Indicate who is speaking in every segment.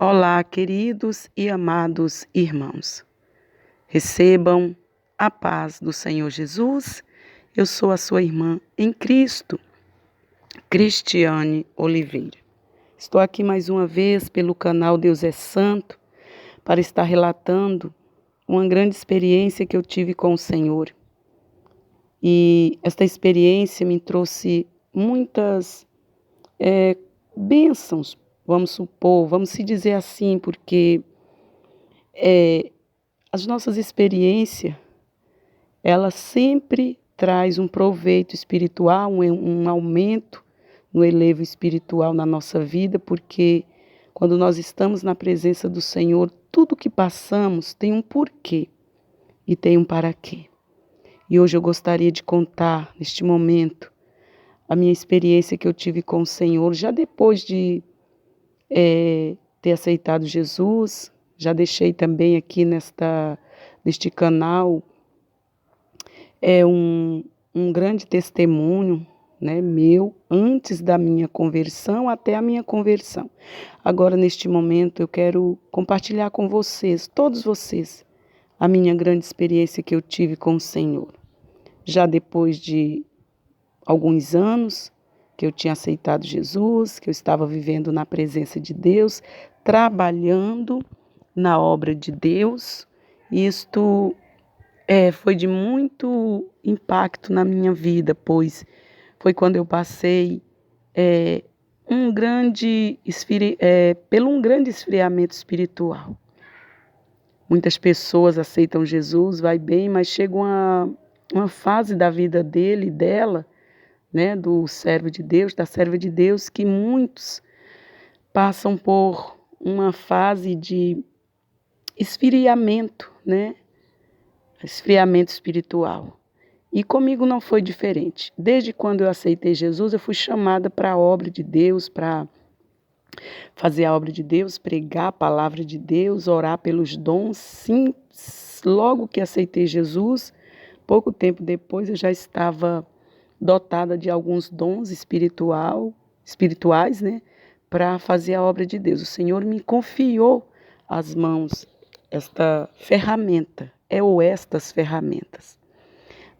Speaker 1: Olá, queridos e amados irmãos. Recebam a paz do Senhor Jesus. Eu sou a sua irmã em Cristo, Cristiane Oliveira. Estou aqui mais uma vez pelo canal Deus é Santo para estar relatando uma grande experiência que eu tive com o Senhor. E esta experiência me trouxe muitas bênçãos, vamos se dizer assim, porque as nossas experiências, ela sempre traz um proveito espiritual, um aumento no elevo espiritual na nossa vida, porque quando nós estamos na presença do Senhor, tudo que passamos tem um porquê e tem um para quê. E hoje eu gostaria de contar, neste momento, a minha experiência que eu tive com o Senhor, já depois de ter aceitado Jesus. Já deixei também aqui neste canal um grande testemunho, né, meu, antes da minha conversão até a minha conversão. Agora, neste momento, eu quero compartilhar com vocês, todos vocês, a minha grande experiência que eu tive com o Senhor. Já depois de alguns anos que eu tinha aceitado Jesus, que eu estava vivendo na presença de Deus, trabalhando na obra de Deus. Isto foi de muito impacto na minha vida, pois foi quando eu passei pelo um grande esfriamento espiritual. Muitas pessoas aceitam Jesus, vai bem, mas chega uma fase da vida dele e dela, né, do servo de Deus, da serva de Deus, que muitos passam por uma fase de esfriamento, né? Esfriamento espiritual. E comigo não foi diferente. Desde quando eu aceitei Jesus, eu fui chamada para a obra de Deus, para fazer a obra de Deus, pregar a palavra de Deus, orar pelos dons. Sim, logo que aceitei Jesus, pouco tempo depois eu já estava dotada de alguns dons espirituais, né, para fazer a obra de Deus. O Senhor me confiou às mãos esta ferramenta, estas ferramentas.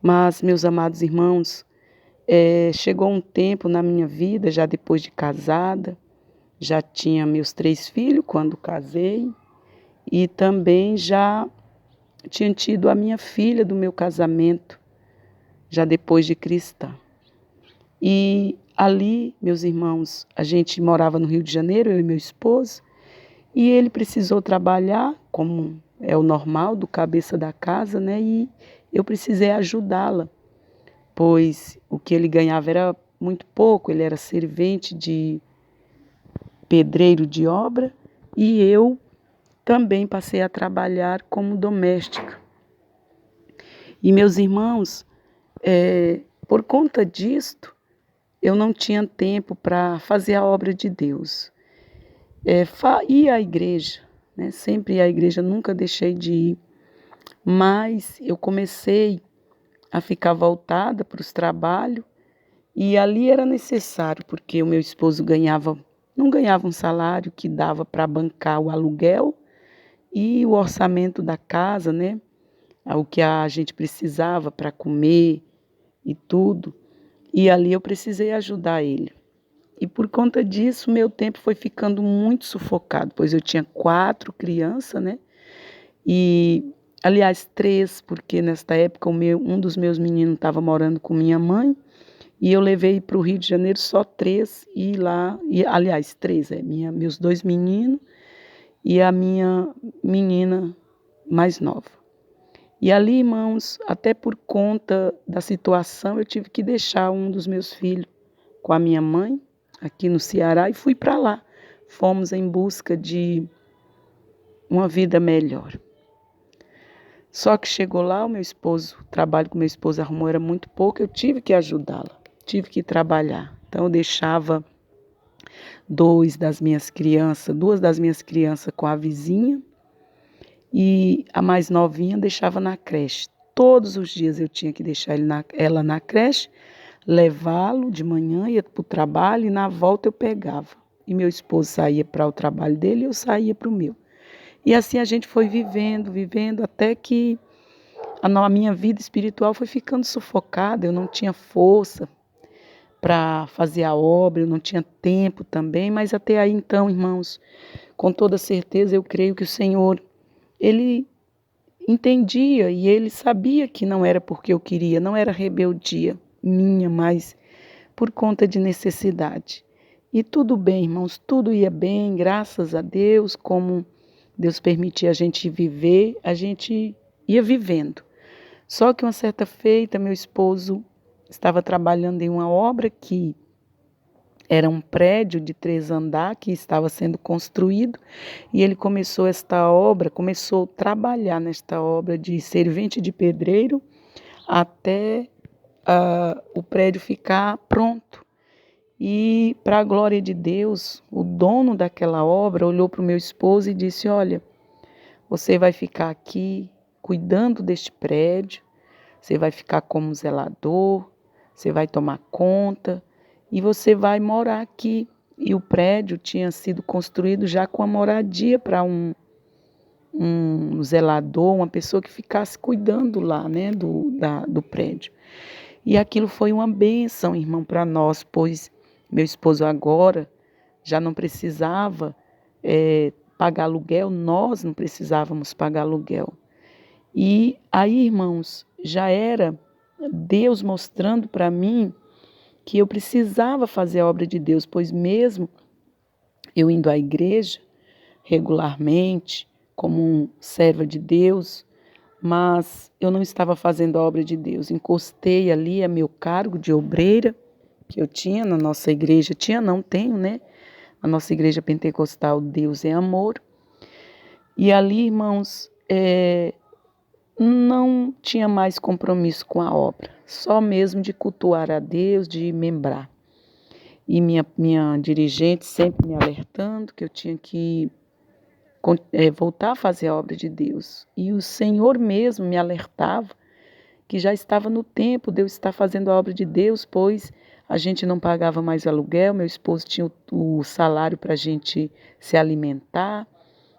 Speaker 1: Mas, meus amados irmãos, chegou um tempo na minha vida, já depois de casada, já tinha meus 3 filhos quando casei, e também já tinha tido a minha filha do meu casamento, já depois de cristã. E ali, meus irmãos, a gente morava no Rio de Janeiro, eu e meu esposo, e ele precisou trabalhar, como é o normal do cabeça da casa, né? E eu precisei ajudá-la, pois o que ele ganhava era muito pouco, ele era servente de pedreiro de obra, e eu também passei a trabalhar como doméstica. E meus irmãos, por conta disto, eu não tinha tempo para fazer a obra de Deus. Ir à igreja, né? Sempre ia à igreja, nunca deixei de ir, mas eu comecei a ficar voltada para os trabalhos, e ali era necessário, porque o meu esposo não ganhava um salário que dava para bancar o aluguel e o orçamento da casa, né? O que a gente precisava para comer e tudo. E ali eu precisei ajudar ele. E por conta disso, meu tempo foi ficando muito sufocado, pois eu tinha 4 crianças, né? E, aliás, 3, porque nesta época um dos meus meninos estava morando com minha mãe, e eu levei para o Rio de Janeiro só 3, aliás, 3, meus 2 meninos e a minha menina mais nova. E ali, irmãos, até por conta da situação, eu tive que deixar um dos meus filhos com a minha mãe, aqui no Ceará, e fui para lá. Fomos em busca de uma vida melhor. Só que chegou lá, o trabalho que o meu esposo arrumou era muito pouco, eu tive que ajudá-la, tive que trabalhar. Então eu deixava 2 das minhas crianças com a vizinha, e a mais novinha deixava na creche. Todos os dias eu tinha que deixar ela na creche, levá-lo de manhã, ia para o trabalho, e na volta eu pegava. e meu esposo saía para o trabalho dele e eu saía para o meu. E assim a gente foi vivendo, até que a minha vida espiritual foi ficando sufocada, eu não tinha força para fazer a obra, eu não tinha tempo também, mas até aí então, irmãos, com toda certeza eu creio que o Senhor, Ele entendia e Ele sabia que não era porque eu queria, não era rebeldia minha, mas por conta de necessidade. E tudo bem, irmãos, tudo ia bem, graças a Deus, como Deus permitia a gente viver, a gente ia vivendo. Só que uma certa feita, meu esposo estava trabalhando em uma obra que era um prédio de 3 andares que estava sendo construído e ele começou a trabalhar nesta obra de servente de pedreiro até o prédio ficar pronto. E, para a glória de Deus, o dono daquela obra olhou para o meu esposo e disse: olha, você vai ficar aqui cuidando deste prédio, você vai ficar como zelador, você vai tomar conta e você vai morar aqui. E o prédio tinha sido construído já com a moradia para um zelador, uma pessoa que ficasse cuidando lá, né, do prédio. E aquilo foi uma bênção, irmão, para nós, pois meu esposo agora já não precisava pagar aluguel, nós não precisávamos pagar aluguel. E aí, irmãos, já era Deus mostrando para mim que eu precisava fazer a obra de Deus, pois mesmo eu indo à igreja regularmente, como serva de Deus, mas eu não estava fazendo a obra de Deus. Encostei ali a meu cargo de obreira, que eu tinha na nossa igreja, tenho, né? A nossa igreja pentecostal, Deus é amor. E ali, irmãos, não tinha mais compromisso com a obra, só mesmo de cultuar a Deus, de membrar. E minha dirigente sempre me alertando que eu tinha que voltar a fazer a obra de Deus. E o Senhor mesmo me alertava que já estava no tempo de eu estar fazendo a obra de Deus, pois a gente não pagava mais aluguel, meu esposo tinha o salário para a gente se alimentar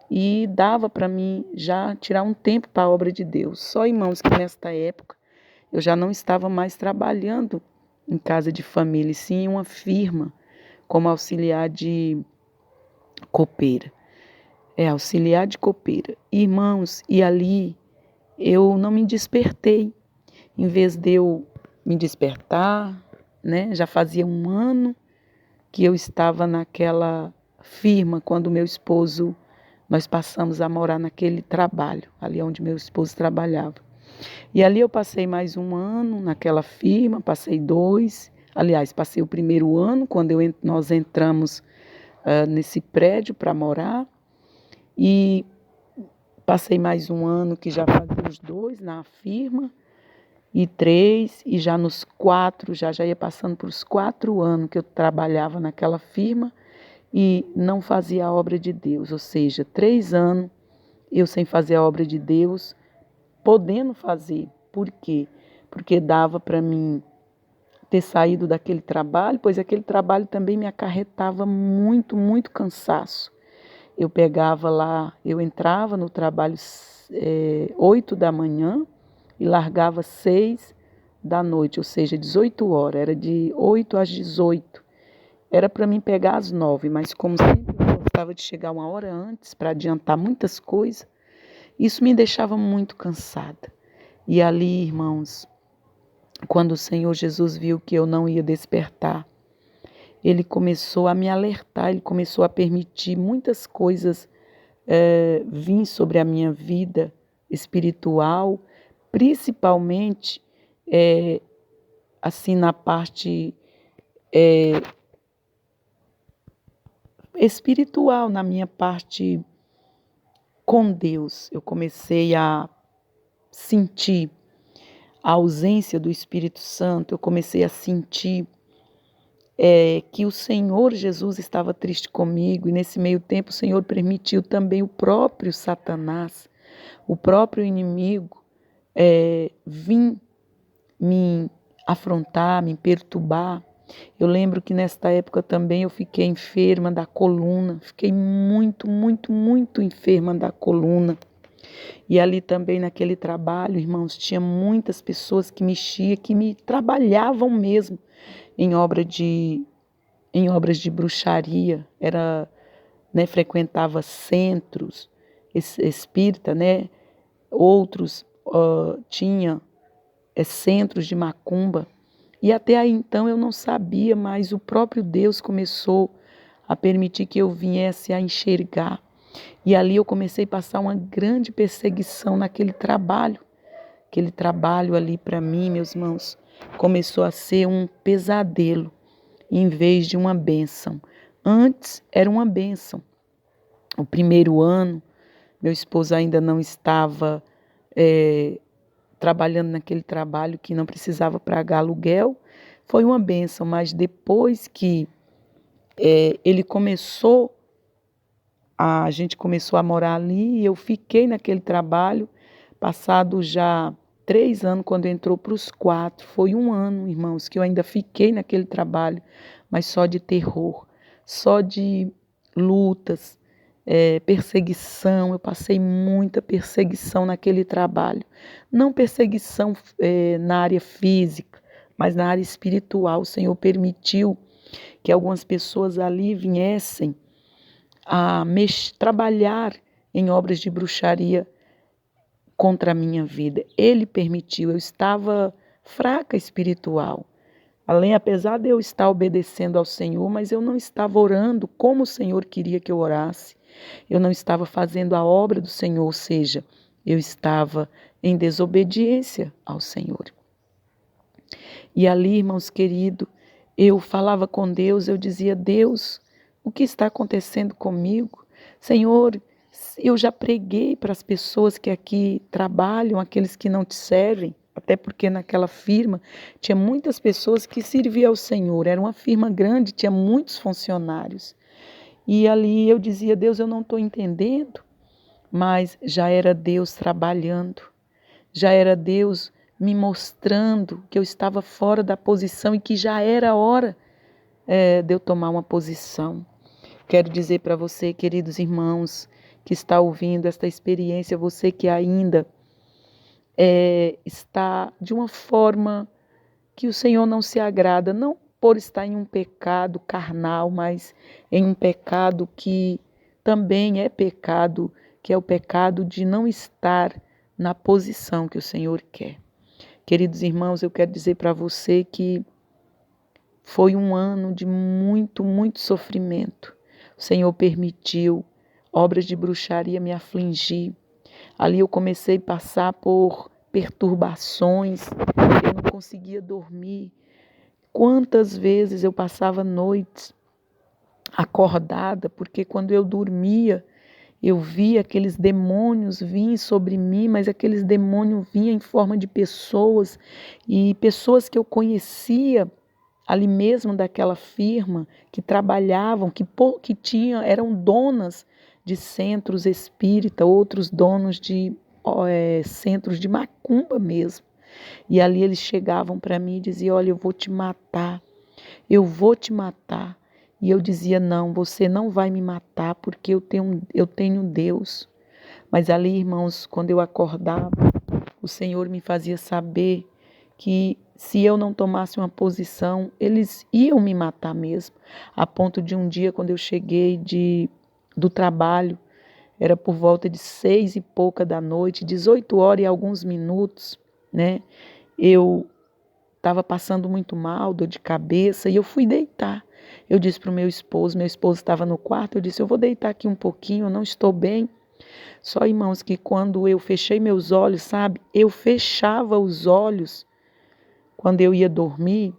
Speaker 1: e dava para mim já tirar um tempo para a obra de Deus. Só, irmãos, que nesta época eu já não estava mais trabalhando em casa de família, e sim em uma firma como auxiliar de copeira. Auxiliar de copeira. Irmãos, e ali eu não me despertei. Em vez de eu me despertar, né? Já fazia 1 ano que eu estava naquela firma quando meu esposo, nós passamos a morar naquele trabalho, ali onde meu esposo trabalhava. E ali eu passei mais 1 ano naquela firma, passei 2. Aliás, passei o primeiro ano quando nós entramos nesse prédio para morar. E passei mais 1 ano que já fazia os 2 na firma. E 3, e já nos 4, já ia passando para os 4 anos que eu trabalhava naquela firma e não fazia a obra de Deus. Ou seja, 3 anos eu sem fazer a obra de Deus, podendo fazer. Por quê? Porque dava para mim ter saído daquele trabalho, pois aquele trabalho também me acarretava muito, muito cansaço. Eu pegava lá, eu entrava no trabalho 8 da manhã e largava 6 da noite, ou seja, 18 horas, era de 8 às 18. Era para mim pegar às 9, mas como sempre eu gostava de chegar 1 hora antes para adiantar muitas coisas, isso me deixava muito cansada. E ali, irmãos, quando o Senhor Jesus viu que eu não ia despertar, Ele começou a me alertar, Ele começou a permitir muitas coisas vir sobre a minha vida espiritual, principalmente assim na parte espiritual, na minha parte com Deus. Eu comecei a sentir a ausência do Espírito Santo, eu comecei a sentir que o Senhor Jesus estava triste comigo, e nesse meio tempo o Senhor permitiu também o próprio Satanás, o próprio inimigo, vir me afrontar, me perturbar, Eu lembro que nesta época também eu fiquei enferma da coluna, fiquei muito, muito, muito enferma da coluna. E ali também naquele trabalho, irmãos, tinha muitas pessoas que mexiam, que me trabalhavam mesmo em obras de bruxaria. Era, né, frequentava centros espírita, né? Outros tinha centros de macumba. E até aí então eu não sabia, mas o próprio Deus começou a permitir que eu viesse a enxergar. E ali eu comecei a passar uma grande perseguição naquele trabalho. Aquele trabalho ali para mim, meus irmãos, começou a ser um pesadelo em vez de uma bênção. Antes era uma bênção. O primeiro ano, meu esposo ainda não estava trabalhando naquele trabalho que não precisava pagar aluguel. Foi uma bênção, mas depois que ele começou, a gente começou a morar ali e eu fiquei naquele trabalho, passado já 3 anos, quando entrou para os 4. Foi um ano, irmãos, que eu ainda fiquei naquele trabalho, mas só de terror, só de lutas, perseguição. Eu passei muita perseguição naquele trabalho. Não perseguição na área física, mas na área espiritual. O Senhor permitiu que algumas pessoas ali viessem a trabalhar em obras de bruxaria contra a minha vida. Ele permitiu, eu estava fraca espiritual. Apesar de eu estar obedecendo ao Senhor, mas eu não estava orando como o Senhor queria que eu orasse. Eu não estava fazendo a obra do Senhor, ou seja, eu estava em desobediência ao Senhor. E ali, irmãos queridos, eu falava com Deus, eu dizia: Deus, o que está acontecendo comigo? Senhor, eu já preguei para as pessoas que aqui trabalham, aqueles que não te servem, até porque naquela firma tinha muitas pessoas que serviam ao Senhor, era uma firma grande, tinha muitos funcionários. E ali eu dizia: Deus, eu não estou entendendo, mas já era Deus trabalhando, já era Deus me mostrando que eu estava fora da posição e que já era hora de eu tomar uma posição. Quero dizer para você, queridos irmãos, que está ouvindo esta experiência, você que ainda está de uma forma que o Senhor não se agrada, não por estar em um pecado carnal, mas em um pecado que também é pecado, que é o pecado de não estar na posição que o Senhor quer. Queridos irmãos, eu quero dizer para você que foi um ano de muito, muito sofrimento. O Senhor permitiu obras de bruxaria me afligir. Ali eu comecei a passar por perturbações, eu não conseguia dormir. Quantas vezes eu passava noites acordada, porque quando eu dormia, eu via aqueles demônios virem sobre mim, mas aqueles demônios vinham em forma de pessoas, e pessoas que eu conhecia ali mesmo daquela firma, que trabalhavam, que tinham, eram donas de centros espírita, outros donos de centros de macumba mesmo. E ali eles chegavam para mim e diziam: olha, eu vou te matar, eu vou te matar. E eu dizia: não, você não vai me matar, porque eu tenho Deus. Mas ali, irmãos, quando eu acordava, o Senhor me fazia saber que se eu não tomasse uma posição, eles iam me matar mesmo. A ponto de um dia, quando eu cheguei do trabalho, era por volta de 6 e pouca da noite, 18 horas e alguns minutos, né? Eu estava passando muito mal, dor de cabeça, e eu fui deitar. Eu disse para o meu esposo estava no quarto, eu disse: eu vou deitar aqui um pouquinho, eu não estou bem. Só, irmãos, que quando eu fechei meus olhos, sabe? Eu fechava os olhos quando eu ia dormir,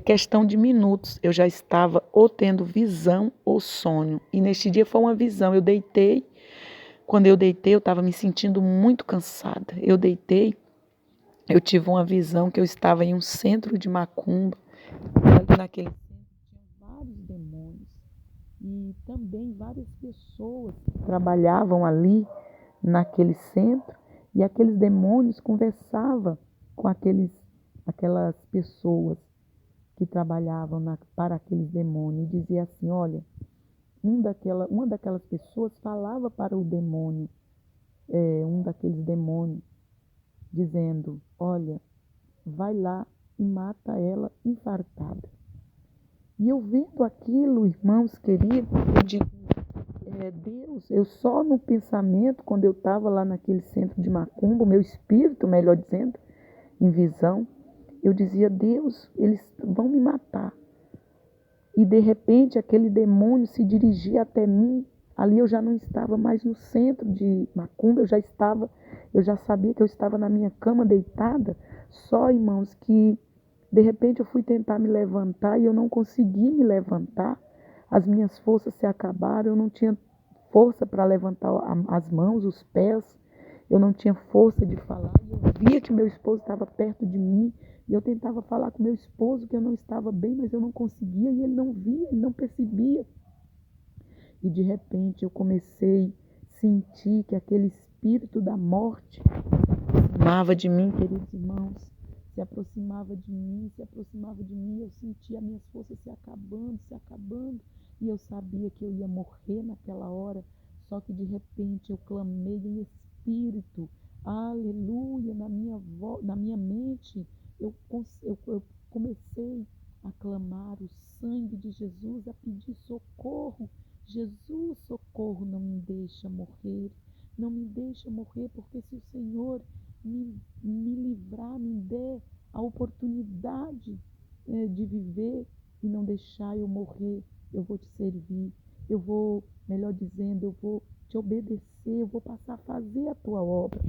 Speaker 1: questão de minutos, eu já estava ou tendo visão ou sonho. E neste dia foi uma visão. Eu deitei, quando eu deitei, eu estava me sentindo muito cansada. Eu deitei, eu tive uma visão que eu estava em um centro de macumba. Naquele centro tinha vários demônios e também várias pessoas que trabalhavam ali naquele centro, e aqueles demônios conversavam com aquelas pessoas.
Speaker 2: que trabalhavam para aqueles demônios e dizia assim, olha, uma daquelas pessoas falava para o demônio, um daqueles demônios, dizendo, olha, vai lá e mata ela infartada. E eu vendo aquilo, irmãos queridos, eu digo, Deus, eu só no pensamento, quando eu estava lá naquele centro de macumba, o meu espírito, melhor dizendo, em visão, eu dizia, Deus, eles vão me matar. E de repente aquele demônio se dirigia até mim. Ali eu já não estava mais no centro de macumba, eu já sabia que eu estava na minha cama deitada. Só, irmãos, que de repente eu fui tentar me levantar e eu não consegui me levantar. As minhas forças se acabaram, eu não tinha força para levantar as mãos, os pés. Eu não tinha força de falar. Eu via que meu esposo estava perto de mim. E eu tentava falar com meu esposo que eu não estava bem, mas eu não conseguia. E ele não via, ele não percebia. E de repente eu comecei a sentir que aquele espírito da morte se aproximava de mim, queridos irmãos. Se aproximava de mim, se aproximava de mim. Eu sentia minhas forças se acabando, se acabando. E eu sabia que eu ia morrer naquela hora. Só que de repente eu clamei em espírito, aleluia, na minha mente. Eu comecei a clamar o sangue de Jesus, a pedir socorro. Jesus, socorro, não me deixa morrer. Não me deixa morrer, porque se o Senhor me livrar, me der a oportunidade de viver e não deixar eu morrer, eu vou te servir. Eu vou, melhor dizendo, eu vou te obedecer, eu vou passar a fazer a tua obra.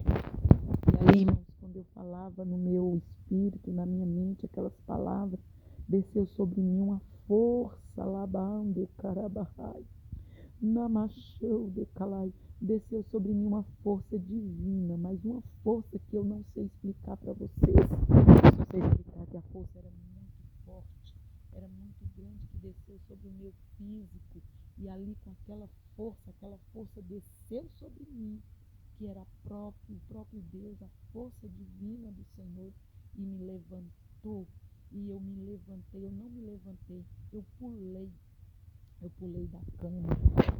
Speaker 2: E ali, irmãos, quando eu falava no meu espírito, na minha mente, aquelas palavras, desceu sobre mim uma força, labande, carabahai, namachou de calai, desceu sobre mim uma força divina, mas uma força que eu não sei explicar para vocês. Eu só sei explicar que a força era muito forte, era muito grande, que desceu sobre o meu físico, e ali com aquela força desceu sobre mim, que era o próprio Deus, a força divina do Senhor, e me levantou. E eu me levantei, eu não me levantei, eu pulei da cama.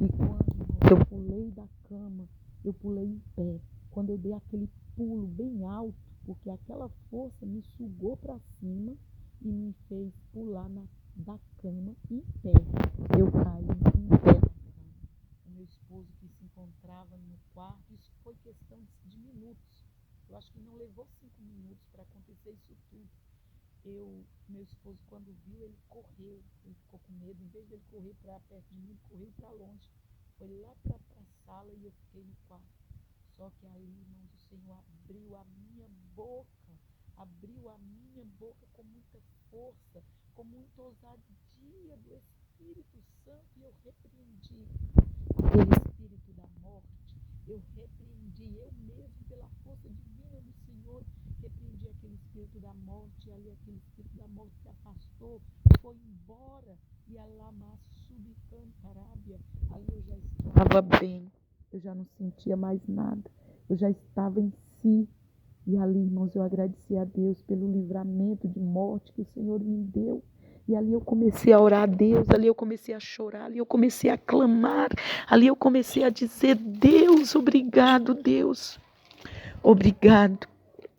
Speaker 2: E quando eu pulei da cama, eu pulei em pé. Quando eu dei aquele pulo bem alto, porque aquela força me sugou para cima e me fez pular da cama em pé. Eu caí em pé na cama. O meu esposo, que se encontrava no quarto, isso foi questão de minutos. Eu acho que não levou 5 minutos para acontecer isso tudo. Meu esposo, quando viu, ele correu, ele ficou com medo. Em vez de ele correr para perto de mim, ele correu para longe. Foi lá para a sala e eu fiquei no quarto. Só que aí, irmãos, o Senhor abriu a minha boca com muita força, com muita ousadia do Espírito Santo, e eu repreendi aquele espírito da morte. Eu repreendi, eu mesmo, pela força divina do Senhor, repreendi aquele espírito da morte. E ali aquele espírito da morte se afastou, foi embora. E a lama subcantarábia, ali eu já estava bem, eu já não sentia mais nada, eu já estava em si. E ali, irmãos, eu agradeci a Deus pelo livramento de morte que o Senhor me deu. E ali eu comecei a orar a Deus, ali eu comecei a chorar, ali eu comecei a clamar, ali eu comecei a dizer, Deus, obrigado, Deus, obrigado.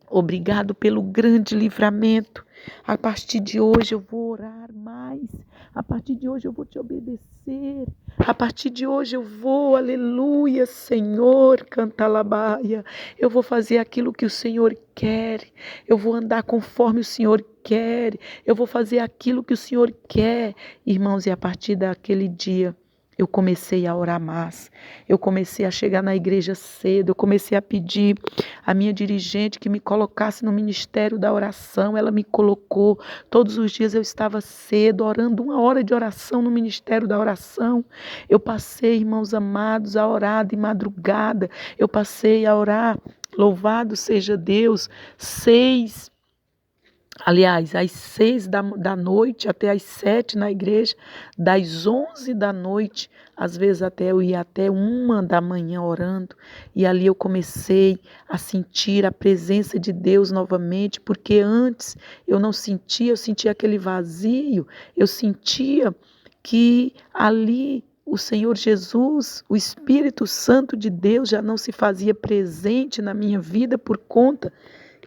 Speaker 2: Obrigado pelo grande livramento. A partir de hoje eu vou orar mais. A partir de hoje eu vou te obedecer. A partir de hoje eu vou, aleluia, Senhor, cantalabaia. Eu vou fazer aquilo que o Senhor quer. Eu vou andar conforme o Senhor quer. Eu vou fazer aquilo que o Senhor quer. Irmãos, e a partir daquele dia, eu comecei a orar mais, eu comecei a chegar na igreja cedo, eu comecei a pedir a minha dirigente que me colocasse no ministério da oração. Ela me colocou, todos os dias eu estava cedo, orando 1 hora de oração no ministério da oração. Eu passei, irmãos amados, a orar de madrugada, eu passei a orar, louvado seja Deus, 6 Aliás, às 6 da noite até às 7 na igreja, das 11 da noite, às vezes até eu ia até 1 da manhã orando, e ali eu comecei a sentir a presença de Deus novamente, porque antes eu não sentia, eu sentia aquele vazio, eu sentia que ali o Senhor Jesus, o Espírito Santo de Deus já não se fazia presente na minha vida por conta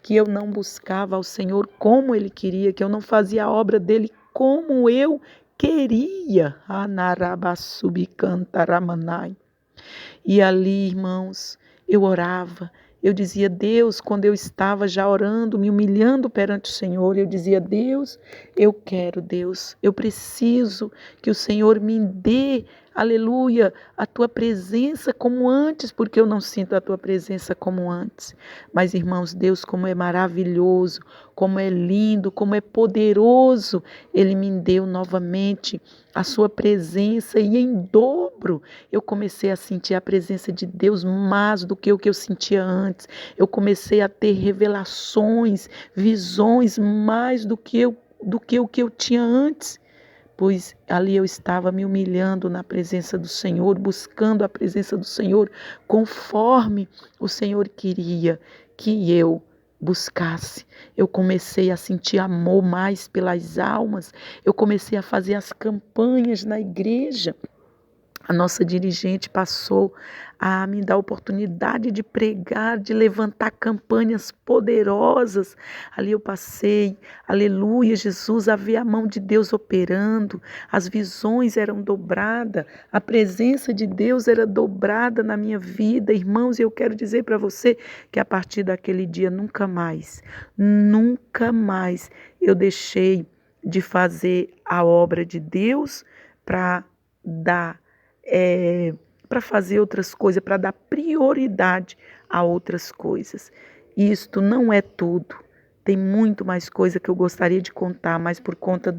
Speaker 2: que eu não buscava ao Senhor como Ele queria, que eu não fazia a obra dele como eu queria. Anarabasubicantaramanai. E ali, irmãos, eu orava. Eu dizia, Deus, quando eu estava já orando, me humilhando perante o Senhor, eu dizia, Deus, eu quero, Deus, eu preciso que o Senhor me dê, aleluia, a tua presença como antes, porque eu não sinto a tua presença como antes. Mas, irmãos, Deus, como é maravilhoso, como é lindo, como é poderoso, Ele me deu novamente a sua presença e em dobro eu comecei a sentir a presença de Deus mais do que o que eu sentia antes. Eu comecei a ter revelações, visões mais do que o que eu tinha antes. Pois ali eu estava me humilhando na presença do Senhor, buscando a presença do Senhor, conforme o Senhor queria que eu buscasse. Eu comecei a sentir amor mais pelas almas, eu comecei a fazer as campanhas na igreja. A nossa dirigente passou a me dar a oportunidade de pregar, de levantar campanhas poderosas. Ali eu passei, aleluia, Jesus, a ver a mão de Deus operando, as visões eram dobradas, a presença de Deus era dobrada na minha vida. Irmãos, eu quero dizer para você que a partir daquele dia nunca mais eu deixei de fazer a obra de Deus para dar para fazer outras coisas, para dar prioridade a outras coisas. Isto não é tudo. Tem muito mais coisa que eu gostaria de contar, mas por conta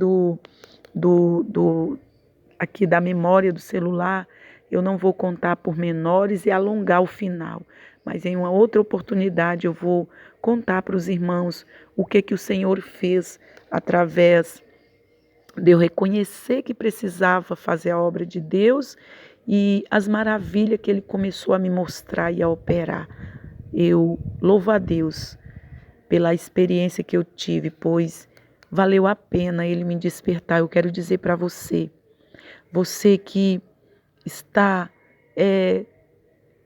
Speaker 2: aqui da memória do celular, eu não vou contar por menores e alongar o final. Mas em uma outra oportunidade eu vou contar para os irmãos o que o Senhor fez através de eu reconhecer que precisava fazer a obra de Deus e as maravilhas que Ele começou a me mostrar e a operar. Eu louvo a Deus pela experiência que eu tive, pois valeu a pena Ele me despertar. Eu quero dizer para você, você que está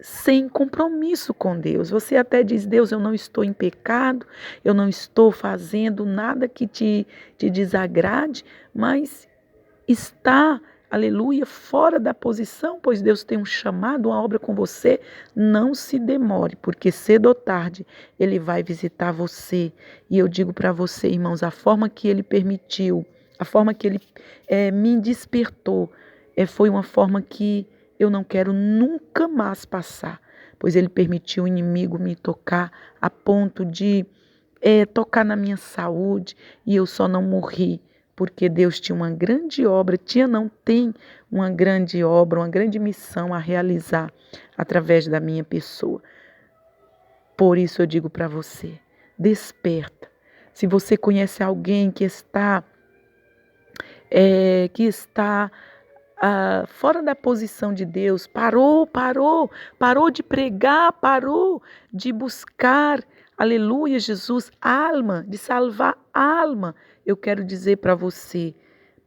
Speaker 2: sem compromisso com Deus. Você até diz, Deus, eu não estou em pecado, eu não estou fazendo nada que te desagrade, mas está, aleluia, fora da posição, pois Deus tem um chamado, uma obra com você. Não se demore, porque cedo ou tarde Ele vai visitar você. E eu digo para você, irmãos, a forma que Ele permitiu, a forma que Ele me despertou, foi uma forma que eu não quero nunca mais passar, pois Ele permitiu o inimigo me tocar a ponto de tocar na minha saúde e eu só não morri, porque Deus tinha uma grande obra, tem uma grande obra, uma grande missão a realizar através da minha pessoa. Por isso eu digo para você, desperta. Se você conhece alguém que está fora da posição de Deus, parou de pregar, parou de buscar, aleluia, Jesus, alma, de salvar alma. Eu quero dizer para você,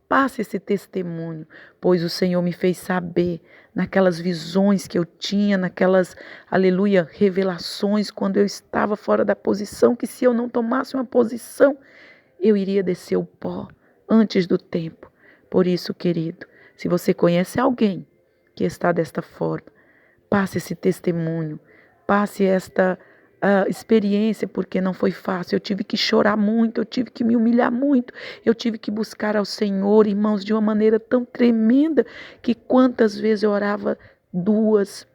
Speaker 2: passe esse testemunho, pois o Senhor me fez saber naquelas visões que eu tinha, naquelas, aleluia, revelações, quando eu estava fora da posição, que se eu não tomasse uma posição, eu iria descer o pó antes do tempo. Por isso, querido, se você conhece alguém que está desta forma, passe esse testemunho, passe esta experiência, porque não foi fácil. Eu tive que chorar muito, eu tive que me humilhar muito, eu tive que buscar ao Senhor, irmãos, de uma maneira tão tremenda, que quantas vezes eu orava 2,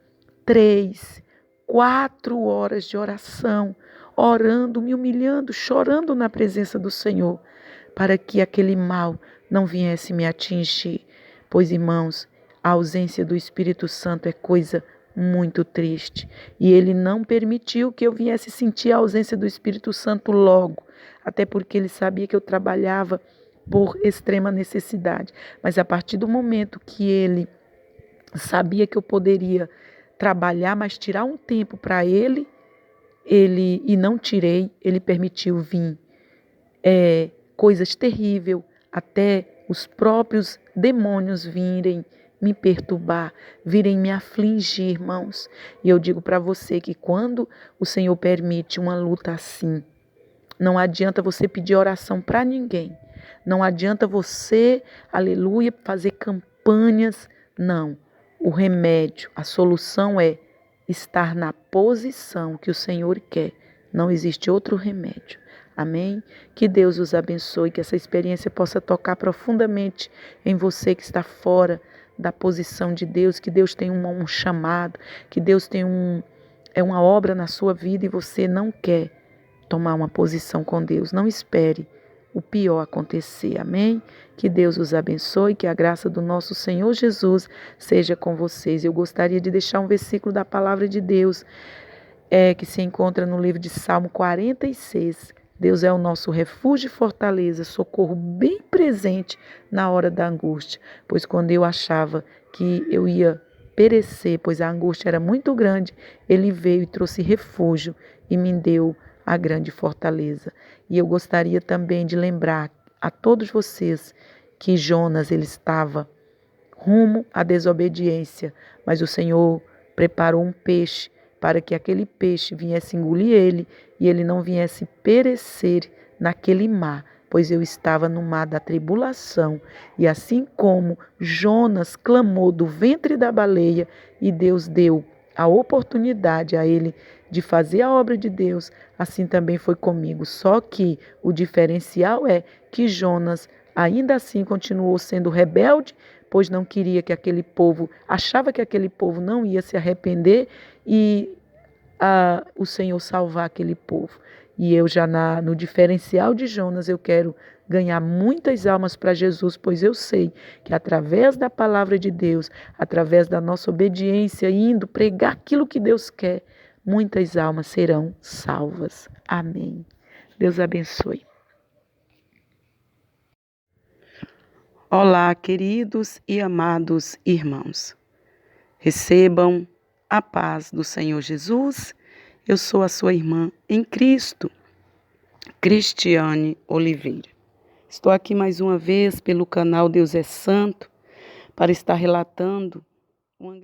Speaker 2: 3, 4 horas de oração, orando, me humilhando, chorando na presença do Senhor, para que aquele mal não viesse me atingir. Pois, irmãos, a ausência do Espírito Santo é coisa muito triste. E Ele não permitiu que eu viesse sentir a ausência do Espírito Santo logo. até porque ele sabia que eu trabalhava por extrema necessidade. Mas a partir do momento que ele sabia que eu poderia trabalhar, mas tirar um tempo para ele, e não tirei, ele permitiu vir coisas terríveis, até os próprios demônios virem me perturbar, virem me afligir, irmãos. E eu digo para você que quando o Senhor permite uma luta assim, não adianta você pedir oração para ninguém. Não adianta você, aleluia, fazer campanhas. Não. O remédio, a solução é estar na posição que o Senhor quer. Não existe outro remédio. Amém? Que Deus os abençoe, que essa experiência possa tocar profundamente em você que está fora da posição de Deus, que Deus tem um chamado, que Deus tem uma obra na sua vida e você não quer tomar uma posição com Deus. Não espere o pior acontecer. Amém? Que Deus os abençoe, que a graça do nosso Senhor Jesus seja com vocês. Eu gostaria de deixar um versículo da palavra de Deus que se encontra no livro de Salmo 46. Deus é o nosso refúgio e fortaleza, socorro bem presente na hora da angústia. Pois quando eu achava que eu ia perecer, pois a angústia era muito grande, Ele veio e trouxe refúgio e me deu a grande fortaleza. E eu gostaria também de lembrar a todos vocês que Jonas ele estava rumo à desobediência, mas o Senhor preparou um peixe para que aquele peixe viesse engolir ele e ele não viesse perecer naquele mar, pois eu estava no mar da tribulação. E assim como Jonas clamou do ventre da baleia e Deus deu a oportunidade a ele de fazer a obra de Deus, assim também foi comigo. Só que o diferencial é que Jonas ainda assim continuou sendo rebelde, pois não queria que aquele povo, achava que aquele povo não ia se arrepender e o Senhor salvar aquele povo. E eu já no diferencial de Jonas, eu quero ganhar muitas almas para Jesus, pois eu sei que através da palavra de Deus, através da nossa obediência, indo pregar aquilo que Deus quer, muitas almas serão salvas. Amém. Deus abençoe.
Speaker 1: Olá, queridos e amados irmãos. Recebam a paz do Senhor Jesus. Eu sou a sua irmã em Cristo, Cristiane Oliveira. Estou aqui mais uma vez pelo canal Deus é Santo para estar relatando uma